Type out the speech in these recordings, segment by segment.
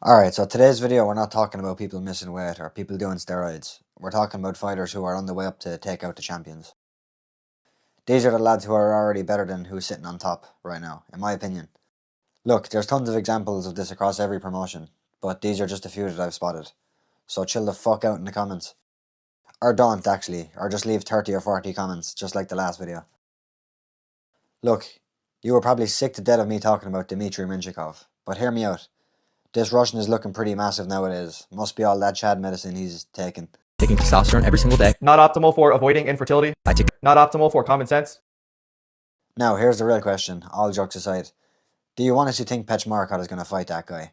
Alright, so today's video we're not talking about people missing weight or people doing steroids. We're talking about fighters who are on the way up to take out the champions. These are the lads who are already better than who's sitting on top right now, in my opinion. Look, there's tons of examples of this across every promotion, but these are just a few that I've spotted. So chill the fuck out in the comments. Or don't actually, or just leave 30 or 40 comments, just like the last video. Look, you were probably sick to death of me talking about Dmitry Minchikov, but hear me out. This Russian is looking pretty massive nowadays. Must be all that Chad medicine he's taking. Taking testosterone every single day. Not optimal for avoiding infertility. Not optimal for common sense. Now, here's the real question, all jokes aside. Do you honestly think Pechmarkot is going to fight that guy?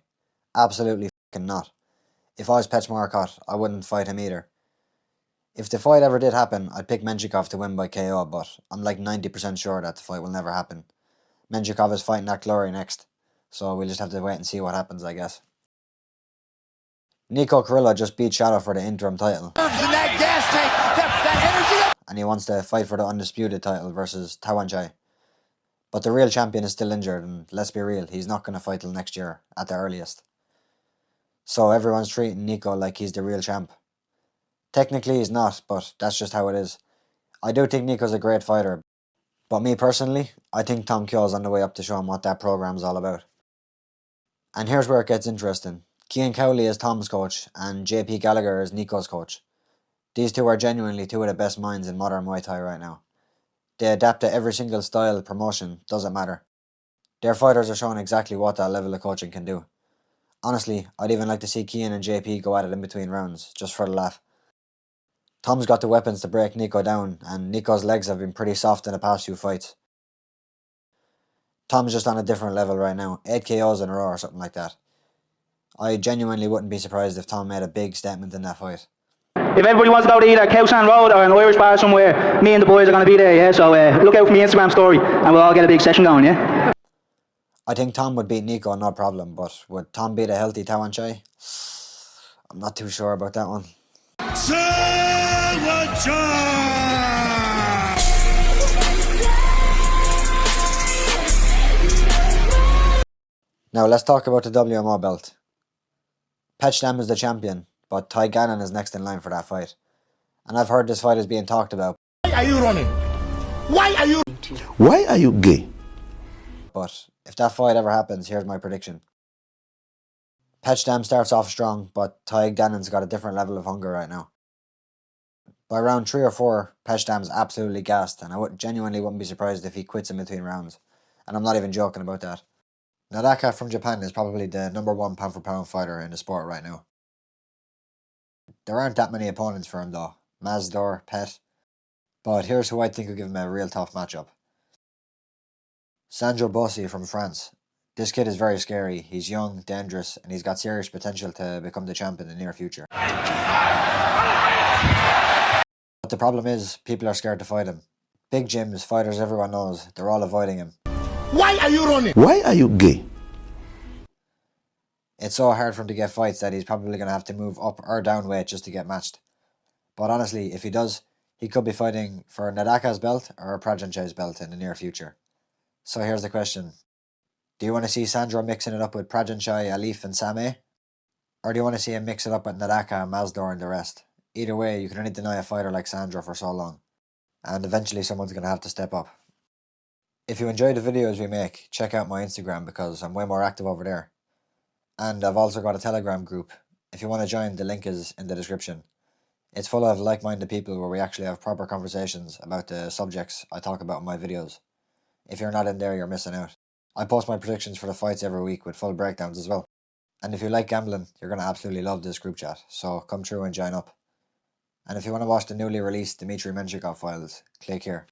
Absolutely fucking not. If I was Pechmarkot, I wouldn't fight him either. If the fight ever did happen, I'd pick Menchikov to win by KO, but I'm like 90% sure that the fight will never happen. Menchikov is fighting that Glory next, so we'll just have to wait and see what happens, I guess. Nico Carrillo just beat Shadow for the interim title. And he wants to fight for the undisputed title versus Tawanchai. But the real champion is still injured, and let's be real, he's not going to fight till next year, at the earliest. So everyone's treating Nico like he's the real champ. Technically he's not, but that's just how it is. I do think Nico's a great fighter, but me personally, I think Tom Kyo's on the way up to show him what that program's all about. And here's where it gets interesting. Cian Cowley is Tom's coach, and JP Gallagher is Nico's coach. These two are genuinely two of the best minds in modern Muay Thai right now. They adapt to every single style, promotion, doesn't matter. Their fighters are showing exactly what that level of coaching can do. Honestly, I'd even like to see Cian and JP go at it in between rounds, just for the laugh. Tom's got the weapons to break Nico down, and Nico's legs have been pretty soft in the past few fights. Tom's just on a different level right now, 8 KOs in a row or something like that. I genuinely wouldn't be surprised if Tom made a big statement in that fight. If everybody wants to go to either Cowsand Road or an Irish bar somewhere, me and the boys are going to be there, yeah? So look out for my Instagram story and we'll all get a big session going, yeah? I think Tom would beat Nico, no problem, but would Tom beat a healthy Tawanchai? I'm not too sure about that one. Now let's talk about the WMO belt. Petchdam is the champion, but Ty Gannon is next in line for that fight. And I've heard this fight is being talked about. Why are you running? Why are you gay? But if that fight ever happens, here's my prediction. Petchdam starts off strong, but Ty Gannon's got a different level of hunger right now. By round 3 or 4, Petchdam's absolutely gassed, and I genuinely wouldn't be surprised if he quits in between rounds. And I'm not even joking about that. Nadaka from Japan is probably the #1 pound for pound fighter in the sport right now. There aren't that many opponents for him though. Masvidal, Pet. But here's who I think will give him a real tough matchup. Sandro Bossi from France. This kid is very scary. He's young, dangerous, and he's got serious potential to become the champ in the near future. But the problem is, people are scared to fight him. Big gyms, fighters everyone knows, they're all avoiding him. Why are you running? Why are you gay? It's so hard for him to get fights that he's probably going to have to move up or down weight just to get matched. But honestly, if he does, he could be fighting for Nadaka's belt or Prajanchai's belt in the near future. So here's the question. Do you want to see Sandro mixing it up with Prajanchai, Alif and Sameh? Or do you want to see him mix it up with Nadaka, Masvidal and the rest? Either way, you can only deny a fighter like Sandro for so long. And eventually someone's going to have to step up. If you enjoy the videos we make, check out my Instagram because I'm way more active over there. And I've also got a Telegram group. If you want to join, the link is in the description. It's full of like-minded people where we actually have proper conversations about the subjects I talk about in my videos. If you're not in there, you're missing out. I post my predictions for the fights every week with full breakdowns as well. And if you like gambling, you're going to absolutely love this group chat, so come through and join up. And if you want to watch the newly released Dmitry Menchikov files, click here.